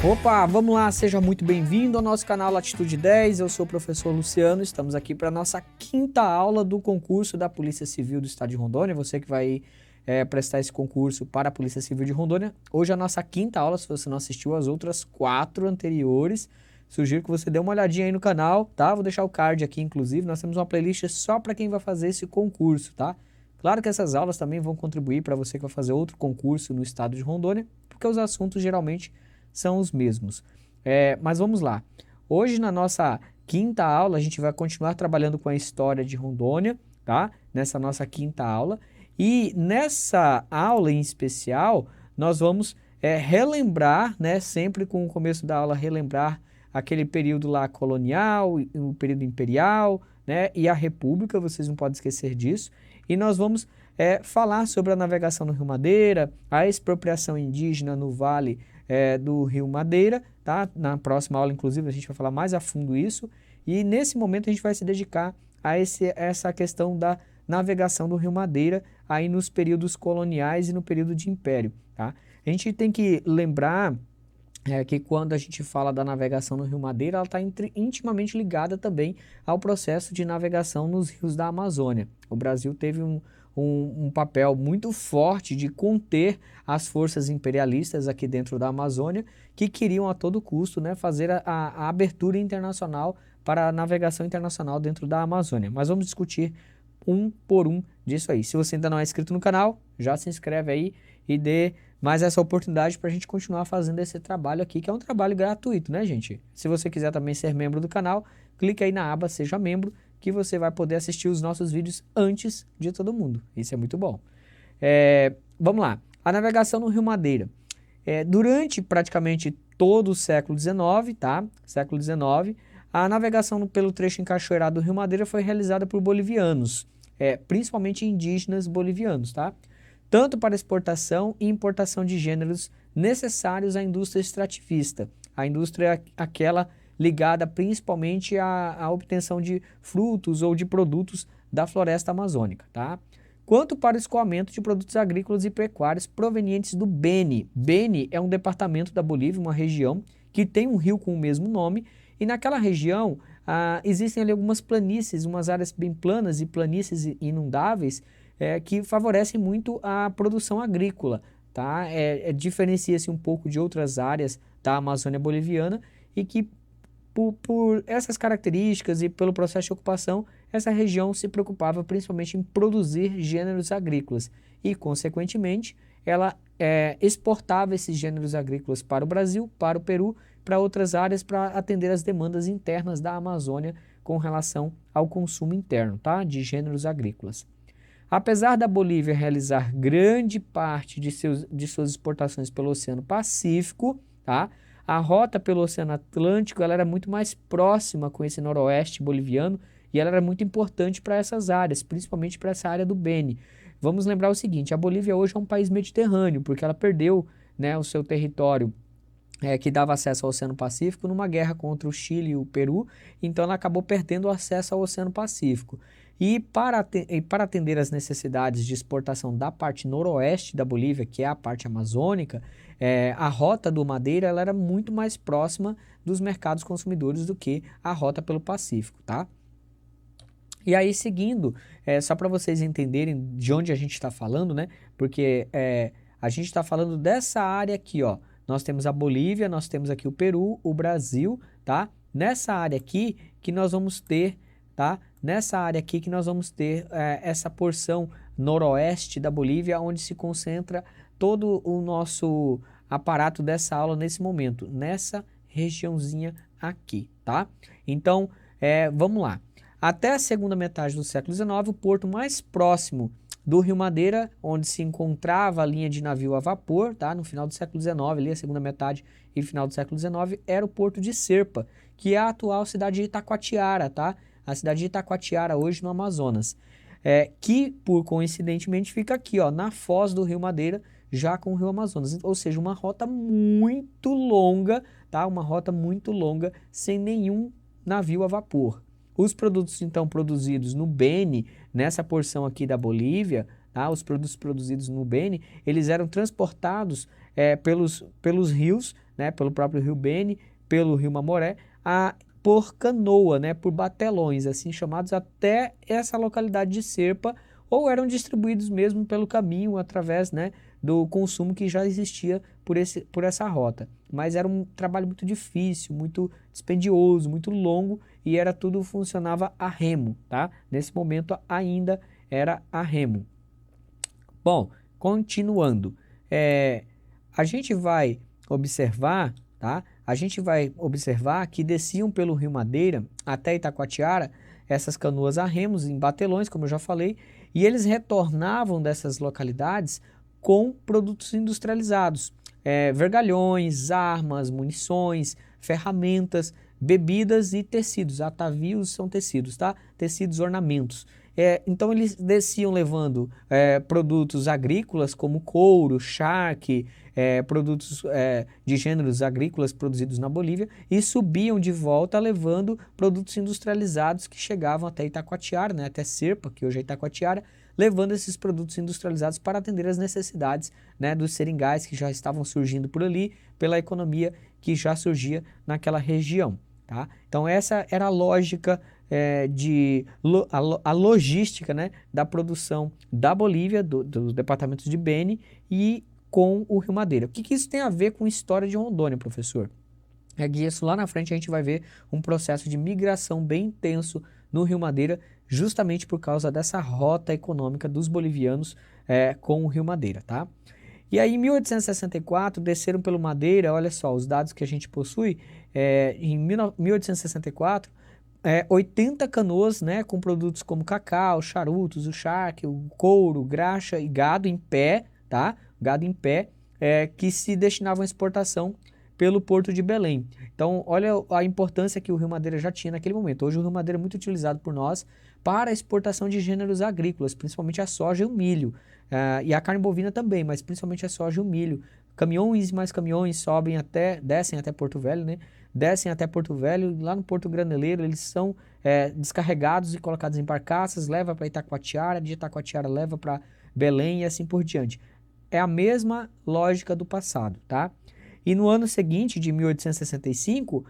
Opa, vamos lá, seja muito bem-vindo ao nosso canal Latitude 10, eu sou o professor Luciano, estamos aqui para a nossa quinta aula do concurso da Polícia Civil do Estado de Rondônia, você que vai prestar esse concurso para a Polícia Civil de Rondônia. Hoje é a nossa quinta aula, se você não assistiu as outras 4 anteriores, sugiro que você dê uma olhadinha aí no canal, tá? Vou deixar o card aqui, inclusive, nós temos uma playlist só para quem vai fazer esse concurso, tá? Claro que essas aulas também vão contribuir para você que vai fazer outro concurso no Estado de Rondônia, porque os assuntos geralmente são os mesmos. Mas vamos lá. Hoje, na nossa quinta aula, a gente vai continuar trabalhando com a história de Rondônia, tá? Nessa nossa quinta aula. E nessa aula em especial, nós vamos relembrar, né? Sempre com o começo da aula, relembrar aquele período lá colonial, o período imperial, né? E a República, vocês não podem esquecer disso. E nós vamos falar sobre a navegação no Rio Madeira, a expropriação indígena no Vale do Rio Madeira, tá? Na próxima aula, inclusive, a gente vai falar mais a fundo isso. E nesse momento a gente vai se dedicar a essa questão da navegação do Rio Madeira aí nos períodos coloniais e no período de império, tá? A gente tem que lembrar que quando a gente fala da navegação no Rio Madeira, ela está intimamente ligada também ao processo de navegação nos rios da Amazônia. O Brasil teve um papel muito forte de conter as forças imperialistas aqui dentro da Amazônia, que queriam a todo custo, né, fazer a abertura internacional para a navegação internacional dentro da Amazônia. Mas vamos discutir um por um disso aí. Se você ainda não é inscrito no canal, já se inscreve aí e dê mais essa oportunidade para a gente continuar fazendo esse trabalho aqui, que é um trabalho gratuito, né, gente? Se você quiser também ser membro do canal, clique aí na aba Seja Membro, que você vai poder assistir os nossos vídeos antes de todo mundo. Isso é muito bom. Vamos lá. A navegação no Rio Madeira. Durante praticamente todo o século XIX, tá? Século XIX, a navegação pelo trecho encachoeirado do Rio Madeira foi realizada por bolivianos, principalmente indígenas bolivianos, tá? Tanto para exportação e importação de gêneros necessários à indústria extrativista, a indústria aquela ligada principalmente à obtenção de frutos ou de produtos da floresta amazônica, tá? Quanto para o escoamento de produtos agrícolas e pecuários provenientes do Beni. Beni é um departamento da Bolívia, uma região que tem um rio com o mesmo nome, e naquela região existem ali algumas planícies, umas áreas bem planas e planícies inundáveis, que favorecem muito a produção agrícola, tá? Diferencia-se um pouco de outras áreas da Amazônia boliviana e que por essas características e pelo processo de ocupação, essa região se preocupava principalmente em produzir gêneros agrícolas e, consequentemente, ela exportava esses gêneros agrícolas para o Brasil, para o Peru, para outras áreas para atender as demandas internas da Amazônia com relação ao consumo interno, tá? De gêneros agrícolas. Apesar da Bolívia realizar grande parte de suas exportações pelo Oceano Pacífico, tá? A rota pelo Oceano Atlântico ela era muito mais próxima com esse noroeste boliviano e ela era muito importante para essas áreas, principalmente para essa área do Beni. Vamos lembrar o seguinte, a Bolívia hoje é um país mediterrâneo, porque ela perdeu, né, o seu território que dava acesso ao Oceano Pacífico numa guerra contra o Chile e o Peru, então ela acabou perdendo o acesso ao Oceano Pacífico. E para atender às necessidades de exportação da parte noroeste da Bolívia, que é a parte amazônica, a rota do Madeira ela era muito mais próxima dos mercados consumidores do que a rota pelo Pacífico, tá? E aí, seguindo, só para vocês entenderem de onde a gente está falando, né? Porque a gente está falando dessa área aqui, ó. Nós temos a Bolívia, nós temos aqui o Peru, o Brasil, tá? Nessa área aqui que nós vamos ter, tá? Nessa área aqui que nós vamos ter essa porção noroeste da Bolívia, onde se concentra todo o nosso aparato dessa aula nesse momento, nessa regiãozinha aqui, tá? Então, vamos lá. Até a segunda metade do século XIX, o porto mais próximo do Rio Madeira, onde se encontrava a linha de navio a vapor, tá? No final do século XIX, ali a segunda metade e final do século XIX, era o porto de Serpa, que é a atual cidade de Itacoatiara, tá? A cidade de Itacoatiara hoje no Amazonas, que por coincidentemente fica aqui, ó, na foz do Rio Madeira, já com o Rio Amazonas, ou seja, uma rota muito longa, tá? Uma rota muito longa, sem nenhum navio a vapor. Os produtos, então, produzidos no Beni, nessa porção aqui da Bolívia, tá? Os produtos produzidos no Beni, eles eram transportados pelos rios, né, pelo próprio rio Beni, pelo rio Mamoré, por canoa, né, por batelões, assim chamados, até essa localidade de Serpa, ou eram distribuídos mesmo pelo caminho, através, né, do consumo que já existia por essa rota. Mas era um trabalho muito difícil, muito dispendioso, muito longo, e tudo funcionava a remo, tá? Nesse momento ainda era a remo. Bom, continuando, a gente vai observar, tá? A gente vai observar que desciam pelo Rio Madeira até Itacoatiara essas canoas a remos em batelões, como eu já falei, e eles retornavam dessas localidades com produtos industrializados, vergalhões, armas, munições, ferramentas, bebidas e tecidos. Atavios são tecidos, tá? Tecidos, ornamentos. Então eles desciam levando produtos agrícolas como couro, charque, produtos de gêneros agrícolas produzidos na Bolívia, e subiam de volta levando produtos industrializados que chegavam até Itacoatiara, né, até Serpa, que hoje é Itacoatiara, levando esses produtos industrializados para atender as necessidades, né, dos seringais que já estavam surgindo por ali, pela economia que já surgia naquela região. Tá? Então essa era a lógica a logística, né, da produção da Bolívia, dos departamentos de Beni e com o Rio Madeira. O que isso tem a ver com a história de Rondônia, professor? É que isso lá na frente a gente vai ver um processo de migração bem intenso no Rio Madeira, justamente por causa dessa rota econômica dos bolivianos com o Rio Madeira, tá? E aí, em 1864, desceram pelo Madeira, olha só, os dados que a gente possui, em 1864, 80 canoas, né, com produtos como cacau, charutos, o charque, o couro, graxa e gado em pé, tá? Gado em pé, que se destinavam à exportação pelo Porto de Belém. Então, olha a importância que o Rio Madeira já tinha naquele momento. Hoje o Rio Madeira é muito utilizado por nós para a exportação de gêneros agrícolas, principalmente a soja e o milho. E a carne bovina também, mas principalmente a soja e o milho. Caminhões e mais caminhões descem até Porto Velho, né? Descem até Porto Velho, e lá no Porto Graneleiro eles são descarregados e colocados em barcaças, leva para Itacoatiara, de Itacoatiara leva para Belém e assim por diante. É a mesma lógica do passado, tá? E no ano seguinte, de 1865,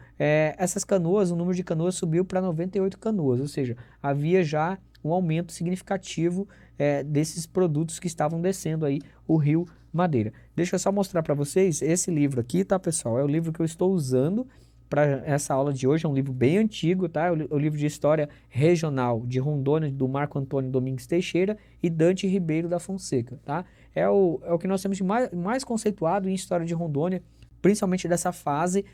essas canoas, o número de canoas subiu para 98 canoas, ou seja, havia já um aumento significativo desses produtos que estavam descendo aí o Rio Madeira. Deixa eu só mostrar para vocês esse livro aqui, tá, pessoal? É o livro que eu estou usando para essa aula de hoje, é um livro bem antigo, tá? É o livro de História Regional de Rondônia, do Marco Antônio Domingues Teixeira e Dante Ribeiro da Fonseca, tá? É o que nós temos de mais conceituado em História de Rondônia, principalmente dessa fase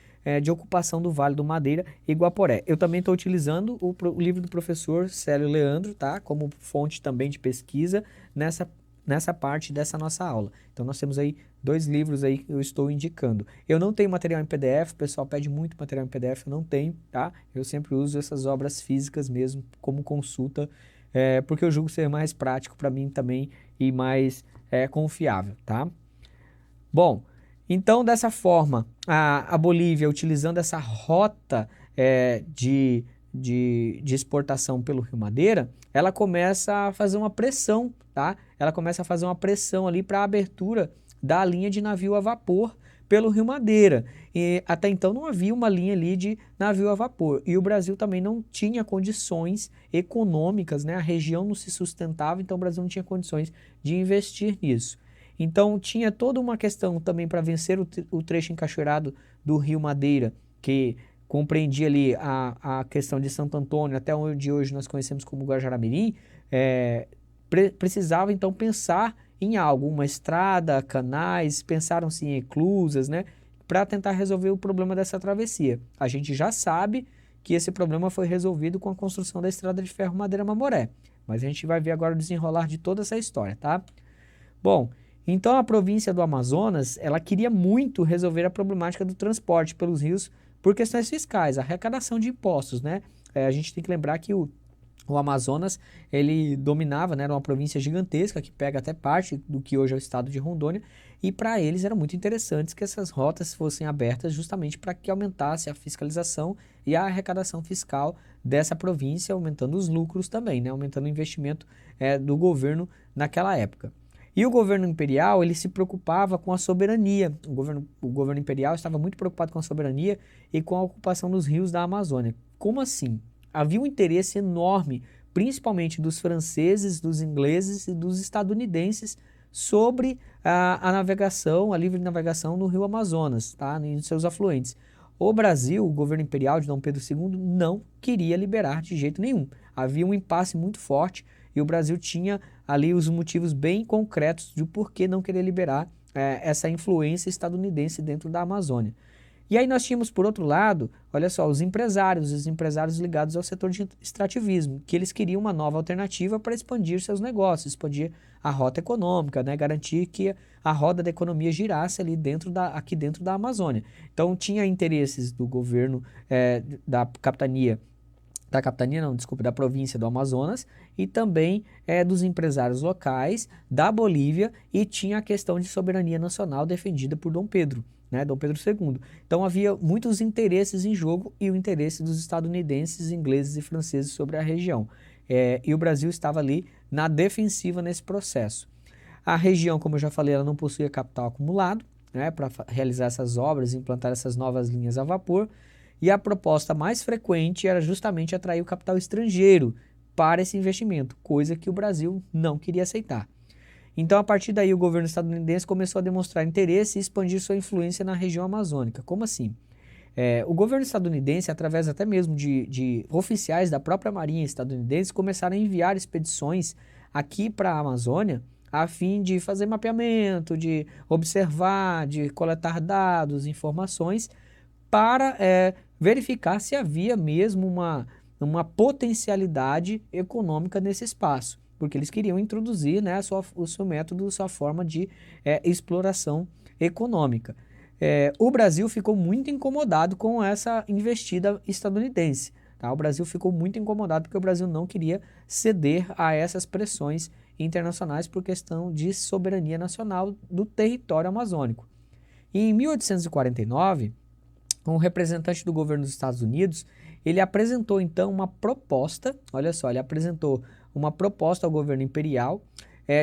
de ocupação do Vale do Madeira e Guaporé. Eu também estou utilizando o livro do professor Célio Leandro, tá? Como fonte também de pesquisa nessa parte dessa nossa aula. Então nós temos aí 2 livros aí que eu estou indicando. Eu não tenho material em PDF, o pessoal pede muito material em PDF, eu não tenho, tá? Eu sempre uso essas obras físicas mesmo como consulta, porque eu julgo ser mais prático para mim também e mais confiável, tá? Bom, então dessa forma, a Bolívia, utilizando essa rota de exportação pelo Rio Madeira, ela começa a fazer uma pressão, tá? Ela começa a fazer uma pressão ali para a abertura da linha de navio a vapor pelo Rio Madeira. E até então não havia uma linha ali de navio a vapor. E o Brasil também não tinha condições econômicas, né? A região não se sustentava, então o Brasil não tinha condições de investir nisso. Então tinha toda uma questão também para vencer o trecho encaixourado do Rio Madeira, que compreendia ali a questão de Santo Antônio, até onde hoje nós conhecemos como Guajará-Mirim, precisava então pensar em algo, uma estrada, canais, pensaram-se em eclusas, né, para tentar resolver o problema dessa travessia. A gente já sabe que esse problema foi resolvido com a construção da estrada de ferro Madeira-Mamoré, mas a gente vai ver agora o desenrolar de toda essa história, tá? Bom, então a província do Amazonas, ela queria muito resolver a problemática do transporte pelos rios por questões fiscais, arrecadação de impostos, né? A gente tem que lembrar que o Amazonas, ele dominava, né? Era uma província gigantesca que pega até parte do que hoje é o estado de Rondônia, e para eles era muito interessante que essas rotas fossem abertas justamente para que aumentasse a fiscalização e a arrecadação fiscal dessa província, aumentando os lucros também, né? Aumentando o investimento do governo naquela época. E o governo imperial, ele se preocupava com a soberania. O governo imperial estava muito preocupado com a soberania e com a ocupação dos rios da Amazônia. Como assim? Havia um interesse enorme, principalmente dos franceses, dos ingleses e dos estadunidenses, sobre a navegação, a livre navegação no rio Amazonas, tá? E seus afluentes. O Brasil, o governo imperial de Dom Pedro II, não queria liberar de jeito nenhum. Havia um impasse muito forte e o Brasil tinha ali os motivos bem concretos de por que não querer liberar essa influência estadunidense dentro da Amazônia. E aí nós tínhamos, por outro lado, olha só, os empresários ligados ao setor de extrativismo, que eles queriam uma nova alternativa para expandir seus negócios, expandir a rota econômica, né, garantir que a roda da economia girasse ali aqui dentro da Amazônia. Então tinha interesses do governo, da da província do Amazonas e também dos empresários locais da Bolívia, e tinha a questão de soberania nacional defendida por Dom Pedro, né, Dom Pedro II. Então havia muitos interesses em jogo e o interesse dos estadunidenses, ingleses e franceses sobre a região. E o Brasil estava ali na defensiva nesse processo. A região, como eu já falei, ela não possuía capital acumulado, né, para realizar essas obras e implantar essas novas linhas a vapor. E a proposta mais frequente era justamente atrair o capital estrangeiro para esse investimento, coisa que o Brasil não queria aceitar. Então, a partir daí, o governo estadunidense começou a demonstrar interesse e expandir sua influência na região amazônica. Como assim? O governo estadunidense, através até mesmo de oficiais da própria Marinha estadunidense, começaram a enviar expedições aqui para a Amazônia a fim de fazer mapeamento, de observar, de coletar dados, informações, para verificar se havia mesmo uma potencialidade econômica nesse espaço, porque eles queriam introduzir, né, o seu método, sua forma de exploração econômica. O Brasil ficou muito incomodado com essa investida estadunidense. Tá? O Brasil ficou muito incomodado porque o Brasil não queria ceder a essas pressões internacionais por questão de soberania nacional do território amazônico. E em 1849, um representante do governo dos Estados Unidos, ele apresentou então uma proposta, olha só, ele apresentou uma proposta ao governo imperial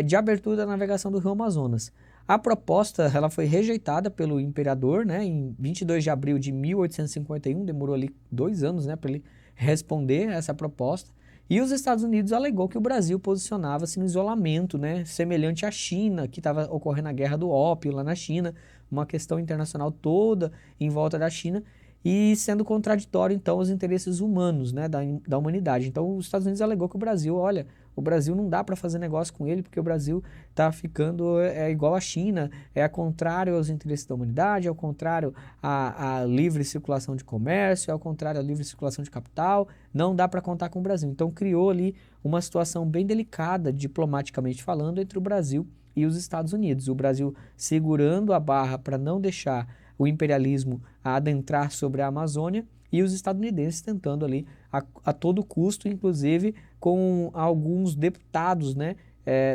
de abertura da navegação do rio Amazonas. A proposta ela foi rejeitada pelo imperador, né, em 22 de abril de 1851, demorou ali 2 anos, né, para ele responder a essa proposta, e os Estados Unidos alegou que o Brasil posicionava-se no isolamento, né, semelhante à China, que estava ocorrendo a guerra do ópio lá na China, uma questão internacional toda em volta da China, e sendo contraditório, então, aos interesses humanos, né, da humanidade. Então, os Estados Unidos alegou que o Brasil, olha, o Brasil não dá para fazer negócio com ele, porque o Brasil está ficando igual à China, contrário aos interesses da humanidade, ao contrário à livre circulação de comércio, ao contrário à livre circulação de capital, não dá para contar com o Brasil. Então, criou ali uma situação bem delicada, diplomaticamente falando, entre o Brasil e os Estados Unidos. O Brasil segurando a barra para não deixar o imperialismo adentrar sobre a Amazônia, e os estadunidenses tentando ali a todo custo, inclusive com alguns deputados, né,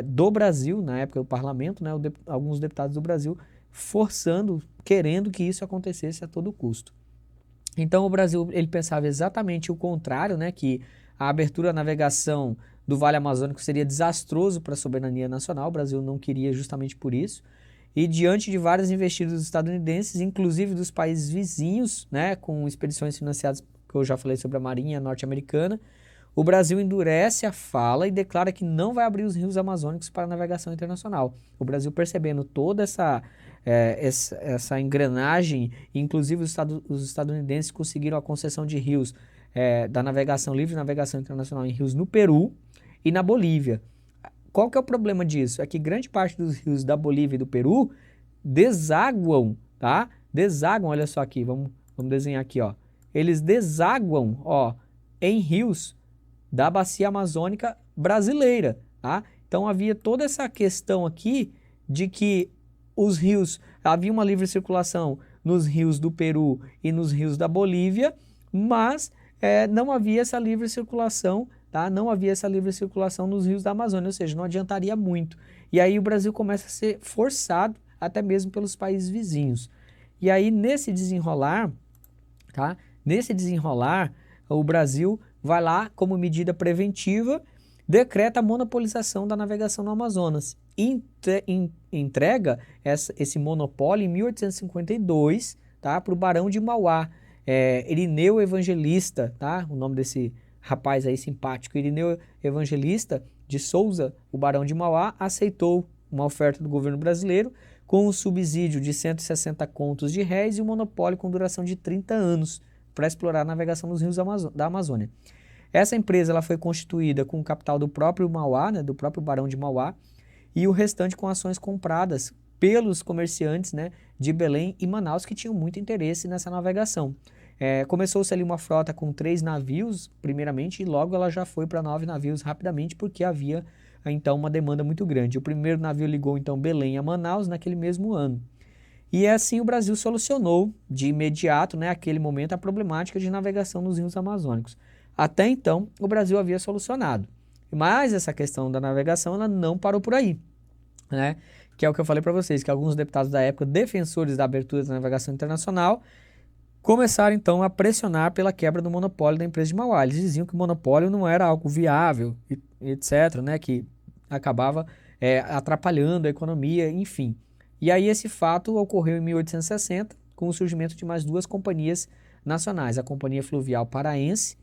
do Brasil, na época do parlamento, né, alguns deputados do Brasil forçando, querendo que isso acontecesse a todo custo. Então o Brasil ele pensava exatamente o contrário, né, que a abertura à navegação do Vale Amazônico seria desastroso para a soberania nacional, o Brasil não queria justamente por isso. E diante de várias investidas estadunidenses, inclusive dos países vizinhos, né, com expedições financiadas, que eu já falei sobre a Marinha norte-americana, o Brasil endurece a fala e declara que não vai abrir os rios amazônicos para navegação internacional. O Brasil, percebendo toda essa engrenagem, inclusive os estadunidenses conseguiram a concessão de rios da navegação livre, navegação internacional em rios no Peru e na Bolívia. Qual que é o problema disso? É que grande parte dos rios da Bolívia e do Peru desaguam, tá? Desaguam, olha só aqui, vamos desenhar aqui, ó. Eles desaguam, ó, em rios da bacia amazônica brasileira, tá? Então havia toda essa questão aqui de que os rios, havia uma livre circulação nos rios do Peru e nos rios da Bolívia, mas não havia essa livre circulação, tá? Não havia essa livre circulação nos rios da Amazônia, ou seja, não adiantaria muito. E aí o Brasil começa a ser forçado até mesmo pelos países vizinhos. E aí nesse desenrolar, tá? Nesse desenrolar, o Brasil vai lá como medida preventiva, decreta a monopolização da navegação no Amazonas. entrega esse monopólio em 1852, tá, para o Barão de Mauá, Irineu Evangelista, tá, o nome desse rapaz aí simpático, Irineu Evangelista de Souza, o Barão de Mauá, aceitou uma oferta do governo brasileiro com um subsídio de 160 contos de réis e um monopólio com duração de 30 anos para explorar a navegação nos rios da Amazônia. Essa empresa ela foi constituída com o capital do próprio Mauá, né, do próprio Barão de Mauá, e o restante com ações compradas pelos comerciantes, né, de Belém e Manaus que tinham muito interesse nessa navegação. Começou-se ali uma frota com 3 navios, primeiramente, e logo ela já foi para 9 navios rapidamente, porque havia então uma demanda muito grande. O primeiro navio ligou então Belém a Manaus naquele mesmo ano. E assim o Brasil solucionou de imediato, né, naquele momento, a problemática de navegação nos rios amazônicos. Até então, o Brasil havia solucionado. Mas essa questão da navegação ela não parou por aí, né? Que é o que eu falei para vocês, que alguns deputados da época, defensores da abertura da navegação internacional, começaram então a pressionar pela quebra do monopólio da empresa de Mauá. Eles diziam que o monopólio não era algo viável, etc., né? Que acabava atrapalhando a economia, enfim. E aí esse fato ocorreu em 1860, com o surgimento de mais 2 companhias nacionais, a Companhia Fluvial Paraense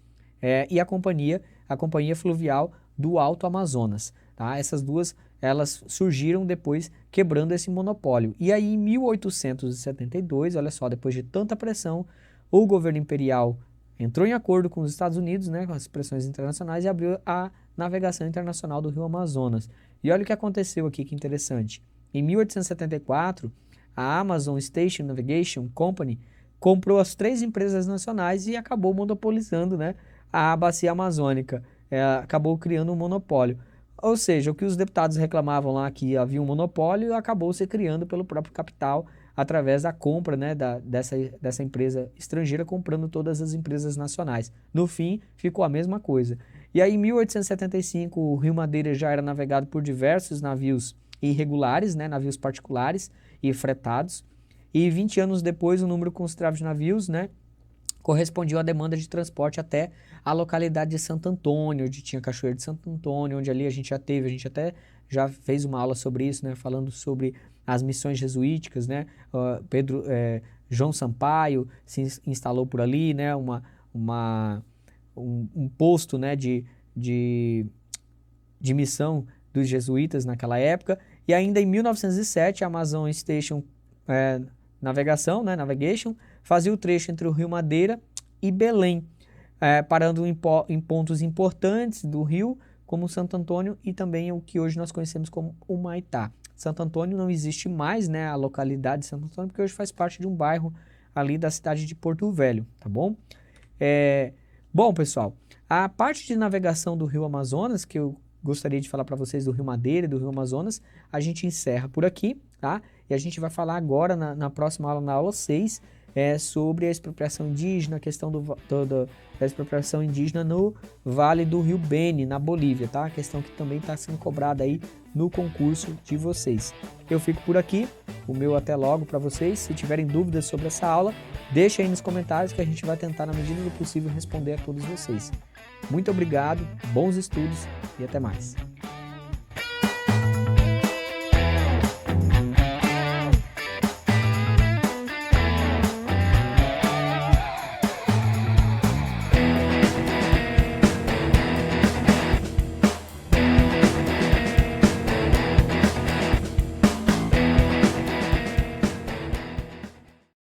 e a Companhia Fluvial do Alto Amazonas. Tá? Essas duas elas surgiram depois quebrando esse monopólio. E aí em 1872, olha só, depois de tanta pressão, o governo imperial entrou em acordo com os Estados Unidos, né, com as pressões internacionais, e abriu a navegação internacional do Rio Amazonas. E olha o que aconteceu aqui, que interessante. Em 1874, a Amazon Station Navigation Company comprou as 3 empresas nacionais e acabou monopolizando, né, a bacia amazônica. Acabou criando um monopólio. Ou seja, o que os deputados reclamavam lá que havia um monopólio acabou se criando pelo próprio capital através da compra, né, dessa empresa estrangeira comprando todas as empresas nacionais. No fim, ficou a mesma coisa. E aí, em 1875, o Rio Madeira já era navegado por diversos navios irregulares, né, navios particulares e fretados. E 20 anos depois, o número considerável de navios, né, correspondiam à demanda de transporte até a localidade de Santo Antônio, onde tinha Cachoeira de Santo Antônio, onde ali a gente até já fez uma aula sobre isso, né, falando sobre as missões jesuíticas, né, João Sampaio se instalou por ali, né, um posto, né, de missão dos jesuítas naquela época. E ainda em 1907, a Amazon Station Navegação, né, Navigation, fazia o trecho entre o Rio Madeira e Belém, parando em pontos importantes do rio, como Santo Antônio e também o que hoje nós conhecemos como Humaitá. Santo Antônio não existe mais, né, a localidade de Santo Antônio, porque hoje faz parte de um bairro ali da cidade de Porto Velho, tá bom? Bom, pessoal, a parte de navegação do Rio Amazonas, que eu gostaria de falar para vocês do Rio Madeira e do Rio Amazonas, a gente encerra por aqui, tá? E a gente vai falar agora, na próxima aula, na aula 6, sobre a expropriação indígena, a questão da expropriação indígena no Vale do Rio Beni, na Bolívia, tá? A questão que também está sendo cobrada aí no concurso de vocês. Eu fico por aqui, o meu até logo para vocês. Se tiverem dúvidas sobre essa aula, deixem aí nos comentários que a gente vai tentar, na medida do possível, responder a todos vocês. Muito obrigado, bons estudos e até mais.